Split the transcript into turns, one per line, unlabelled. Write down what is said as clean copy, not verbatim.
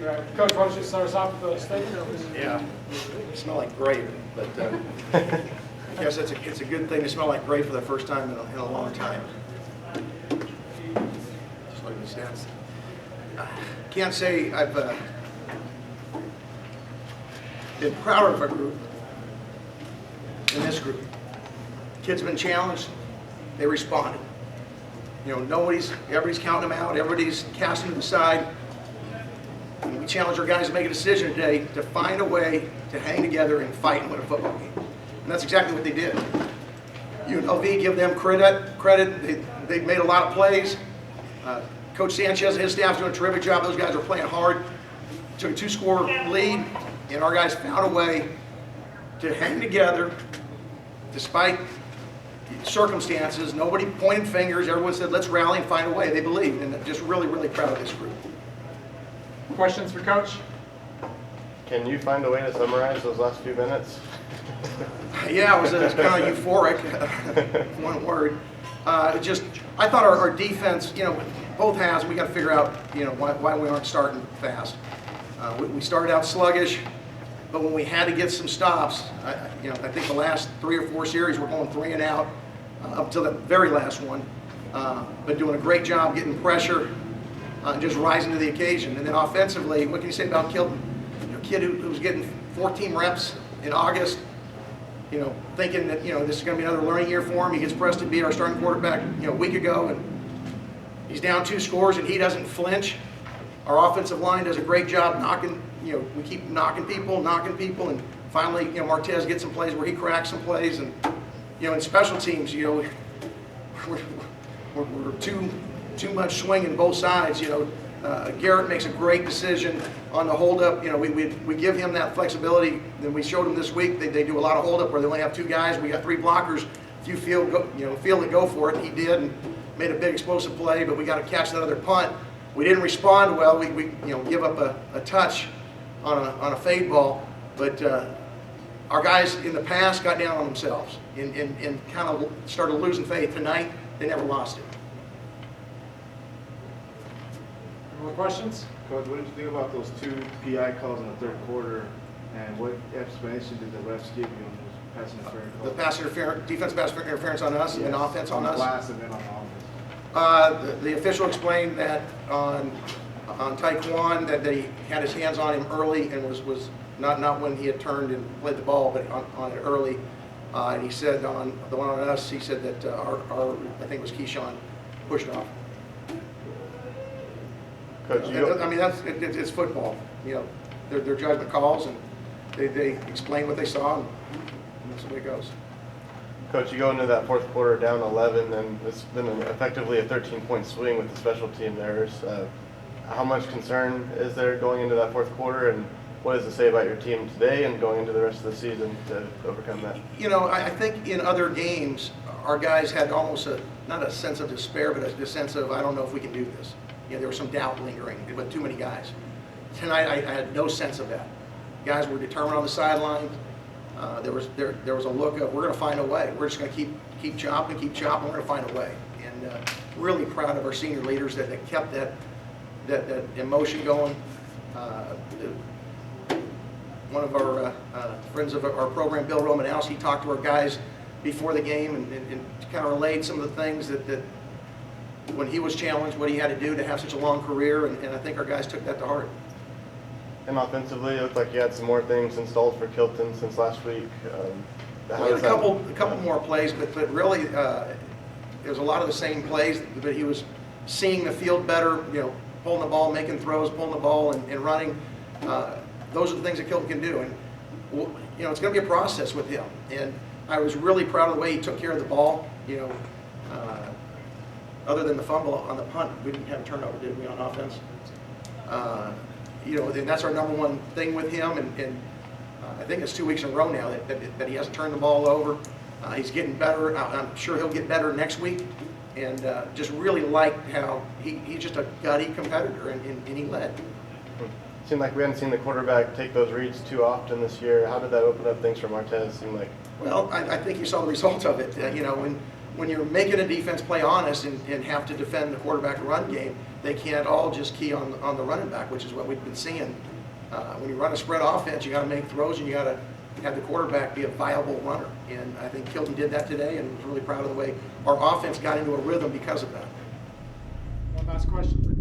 Coach, why don't you start us off with a statement?
Yeah, they smell like grape, but I guess it's a good thing to smell like grape for the first time in a long time. Just look at the stats. Can't say I've been prouder of our group than this group. Kids have been challenged, they responded. You know, everybody's counting them out, everybody's casting to the side. And we challenge our guys to make a decision today to find a way to hang together and fight and win a football game. And that's exactly what they did. UNLV, give them credit. They made a lot of plays. Coach Sanchez and his staff's doing a terrific job. Those guys are playing hard. Took a 2-score lead, and our guys found a way to hang together despite circumstances. Nobody pointed fingers. Everyone said, let's rally and find a way. They believed, and I'm just really, really proud of this group.
Questions for Coach?
Can you find a way to summarize those last few minutes?
Yeah, it was kind of euphoric, one word. I thought our defense, you know, both halves, we got to figure out, you know, why we aren't starting fast. We started out sluggish, but when we had to get some stops, I think the last 3 or 4 series we're going 3 and out up to the very last one, but doing a great job getting pressure, just rising to the occasion. And then offensively, what can you say about Kilton? You know, a kid who was getting 14 reps in August, you know, thinking that, you know, this is going to be another learning year for him. He gets pressed to beat our starting quarterback, you know, a week ago, and he's down 2 scores, and he doesn't flinch. Our offensive line does a great job knocking, you know, we keep knocking people, and finally, you know, Martez gets some plays where he cracks some plays, and, you know, in special teams, you know, we're too much swinging both sides. You know, Garrett makes a great decision on the holdup. You know, we give him that flexibility. Then we showed him this week they do a lot of holdup where they only have 2 guys. We got 3 blockers. If you feel it, go for it. He did and made a big explosive play. But we got to catch that other punt. We didn't respond well. We give up a touch on a fade ball. But our guys in the past got down on themselves and kind of started losing faith. Tonight they never lost it.
More questions?
Coach, what did you think about those 2 PI calls in the 3rd quarter, and what explanation did the refs give you on those pass interference calls?
The pass interference, defense pass interference on us, and offense on us.
Last and then on offense.
The official explained that on Taekwon that they had his hands on him early and was not when he had turned and played the ball, but on it early. And he said on the one on us, he said that our I think it was Keyshawn pushed off.
Coach,
I mean, it's football. You know, they're judgment calls, and they explain what they saw, and that's the way it goes.
Coach, you go into that 4th quarter down 11, and it's been effectively a 13-point swing with the special team there. How much concern is there going into that 4th quarter, and what does it say about your team today and going into the rest of the season to overcome that? You
know, I think in other games, our guys had almost not a sense of despair, but a sense of, I don't know if we can do this. You know, there was some doubt lingering with too many guys. Tonight, I had no sense of that. Guys were determined on the sideline. There was a look of, we're going to find a way. We're just going to keep chopping. We're going to find a way. And really proud of our senior leaders that kept that emotion going. One of our friends of our program, Bill Romanowski, he talked to our guys before the game and kind of relayed some of the things that when he was challenged, what he had to do to have such a long career, and I think our guys took that to heart.
And offensively, it looked like you had some more things installed for Kilton since last week.
We had a couple more plays, but really it was a lot of the same plays, but he was seeing the field better, you know, pulling the ball, making throws, pulling the ball, and running. Those are the things that Kilton can do, and you know, it's going to be a process with him. And I was really proud of the way he took care of the ball. You know, other than the fumble on the punt, we didn't have a turnover, did we, on offense? You know, and that's our number one thing with him, and I think it's 2 weeks in a row now that he hasn't turned the ball over. He's getting better. I'm sure he'll get better next week, and just really liked how he's just a gutty competitor, and he led.
It seemed like we hadn't seen the quarterback take those reads too often this year. How did that open up things for Martez? Seemed like.
Well, I think you saw the result of it. You know, when you're making a defense play honest and have to defend the quarterback run game, they can't all just key on the running back, which is what we've been seeing. When you run a spread offense, you got to make throws and you got to have the quarterback be a viable runner. And I think Kilton did that today, and was really proud of the way our offense got into a rhythm because of that.
One last question.